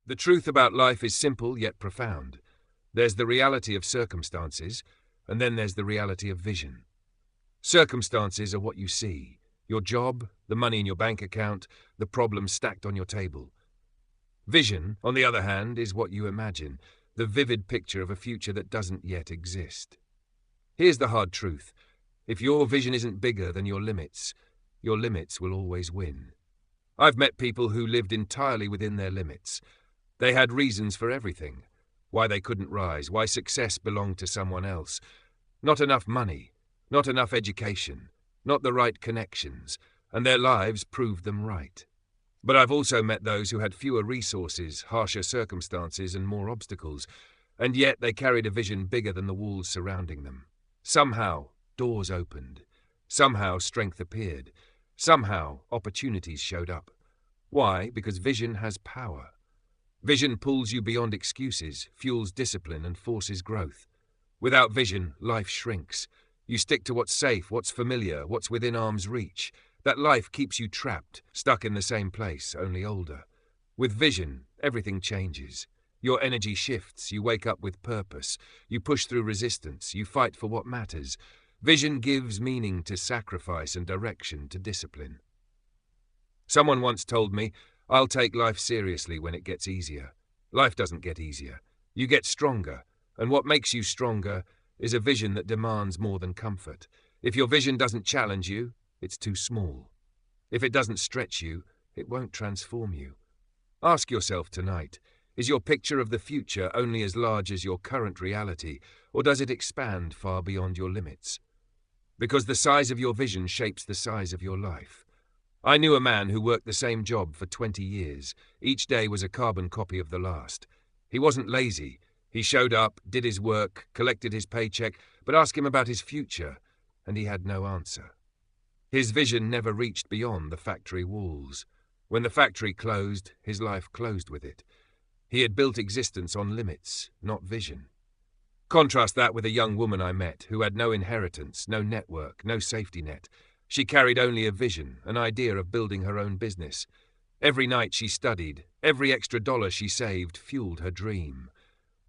The truth about life is simple yet profound. There's the reality of circumstances, and then there's the reality of vision. Circumstances are what you see: your job, the money in your bank account, the problems stacked on your table. Vision, on the other hand, is what you imagine, the vivid picture of a future that doesn't yet exist. Here's the hard truth: if your vision isn't bigger than your limits will always win. I've met people who lived entirely within their limits. They had reasons for everything: why they couldn't rise, why success belonged to someone else. Not enough money, not enough education, not the right connections, and their lives proved them right. But I've also met those who had fewer resources, harsher circumstances, and more obstacles, and yet they carried a vision bigger than the walls surrounding them. Somehow, doors opened. Somehow, strength appeared. Somehow, opportunities showed up. Why? Because vision has power. Vision pulls you beyond excuses, fuels discipline, and forces growth. Without vision, life shrinks. You stick to what's safe, what's familiar, what's within arm's reach. That life keeps you trapped, stuck in the same place, only older. With vision, everything changes. Your energy shifts, you wake up with purpose, you push through resistance, you fight for what matters. Vision gives meaning to sacrifice and direction to discipline. Someone once told me, "I'll take life seriously when it gets easier." Life doesn't get easier. You get stronger, and what makes you stronger is a vision that demands more than comfort. If your vision doesn't challenge you, it's too small. If it doesn't stretch you, it won't transform you. Ask yourself tonight, is your picture of the future only as large as your current reality, or does it expand far beyond your limits? Because the size of your vision shapes the size of your life. I knew a man who worked the same job for 20 years. Each day was a carbon copy of the last. He wasn't lazy. He showed up, did his work, collected his paycheck, but ask him about his future, and he had no answer. His vision never reached beyond the factory walls. When the factory closed, his life closed with it. He had built existence on limits, not vision. Contrast that with a young woman I met who had no inheritance, no network, no safety net. She carried only a vision, an idea of building her own business. Every night she studied, every extra dollar she saved fueled her dream.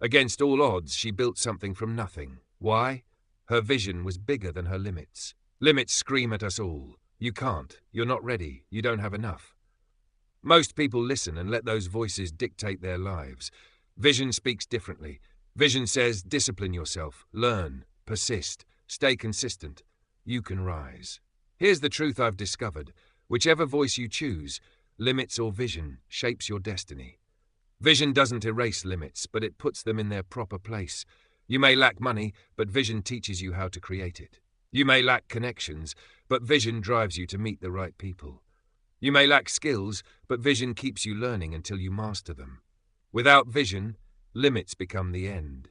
Against all odds, she built something from nothing. Why? Her vision was bigger than her limits. Limits scream at us all. You can't, you're not ready, you don't have enough. Most people listen and let those voices dictate their lives. Vision speaks differently. Vision says, discipline yourself, learn, persist, stay consistent. You can rise. Here's the truth I've discovered. Whichever voice you choose, limits or vision, shapes your destiny. Vision doesn't erase limits, but it puts them in their proper place. You may lack money, but vision teaches you how to create it. You may lack connections, but vision drives you to meet the right people. You may lack skills, but vision keeps you learning until you master them. Without vision, limits become the end.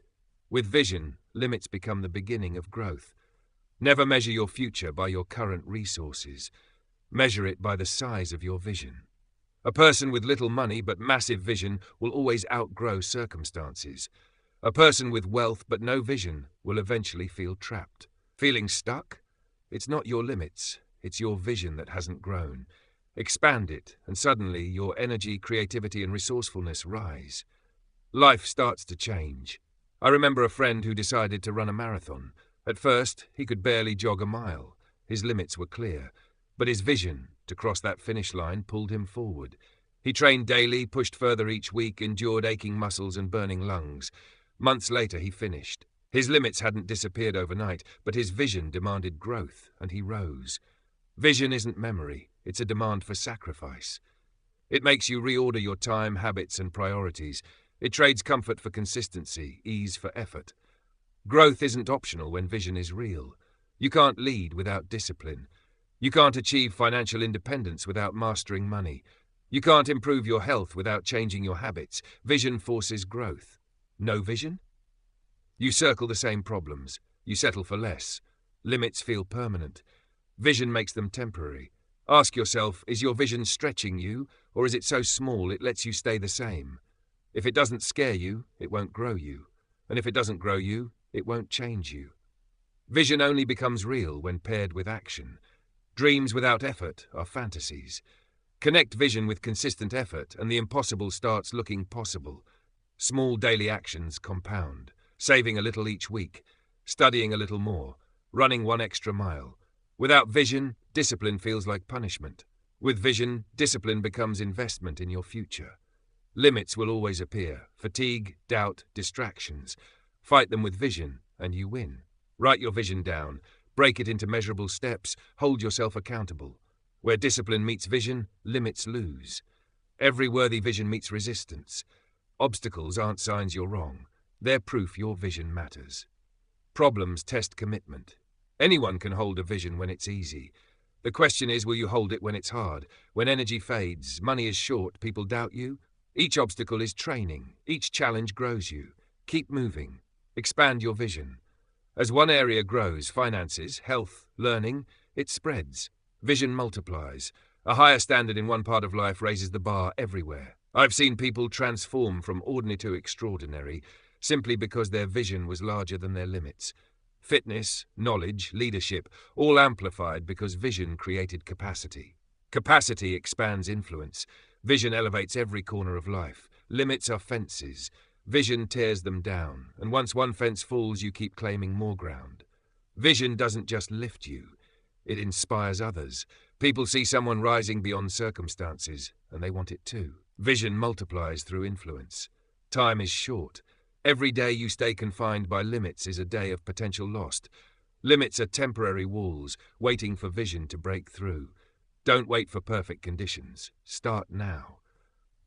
With vision, limits become the beginning of growth. Never measure your future by your current resources. Measure it by the size of your vision. A person with little money but massive vision will always outgrow circumstances. A person with wealth but no vision will eventually feel trapped. Feeling stuck? It's not your limits, it's your vision that hasn't grown. Expand it, and suddenly your energy, creativity, and resourcefulness rise. Life starts to change. I remember a friend who decided to run a marathon. At first, he could barely jog a mile. His limits were clear, but his vision to cross that finish line pulled him forward. He trained daily, pushed further each week, endured aching muscles and burning lungs. Months later, he finished. His limits hadn't disappeared overnight, but his vision demanded growth, and he rose. Vision isn't memory, it's a demand for sacrifice. It makes you reorder your time, habits, and priorities. It trades comfort for consistency, ease for effort. Growth isn't optional when vision is real. You can't lead without discipline. You can't achieve financial independence without mastering money. You can't improve your health without changing your habits. Vision forces growth. No vision? You circle the same problems. You settle for less. Limits feel permanent. Vision makes them temporary. Ask yourself, is your vision stretching you, or is it so small it lets you stay the same? If it doesn't scare you, it won't grow you. And if it doesn't grow you, it won't change you. Vision only becomes real when paired with action. Dreams without effort are fantasies. Connect vision with consistent effort, and the impossible starts looking possible. Small daily actions compound. Saving a little each week, studying a little more, running one extra mile. Without vision, discipline feels like punishment. With vision, discipline becomes investment in your future. Limits will always appear: fatigue, doubt, distractions. Fight them with vision, and you win. Write your vision down, break it into measurable steps, hold yourself accountable. Where discipline meets vision, limits lose. Every worthy vision meets resistance. Obstacles aren't signs you're wrong. They're proof your vision matters. Problems test commitment. Anyone can hold a vision when it's easy. The question is, will you hold it when it's hard? When energy fades, money is short, people doubt you? Each obstacle is training. Each challenge grows you. Keep moving. Expand your vision. As one area grows, finances, health, learning, it spreads. Vision multiplies. A higher standard in one part of life raises the bar everywhere. I've seen people transform from ordinary to extraordinary simply because their vision was larger than their limits. Fitness, knowledge, leadership, all amplified because vision created capacity. Capacity expands influence. Vision elevates every corner of life. Limits are fences. Vision tears them down, and once one fence falls, you keep claiming more ground. Vision doesn't just lift you, it inspires others. People see someone rising beyond circumstances, and they want it too. Vision multiplies through influence. Time is short. Every day you stay confined by limits is a day of potential lost. Limits are temporary walls, waiting for vision to break through. Don't wait for perfect conditions. Start now.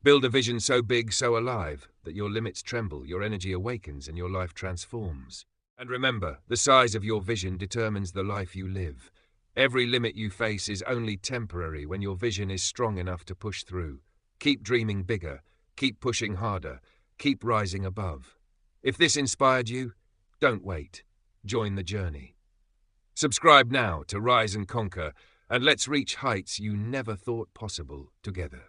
Build a vision so big, so alive, that your limits tremble, your energy awakens, and your life transforms. And remember, the size of your vision determines the life you live. Every limit you face is only temporary when your vision is strong enough to push through. Keep dreaming bigger. Keep pushing harder. Keep rising above. If this inspired you, don't wait. Join the journey. Subscribe now to Rise and Conquer, and let's reach heights you never thought possible together.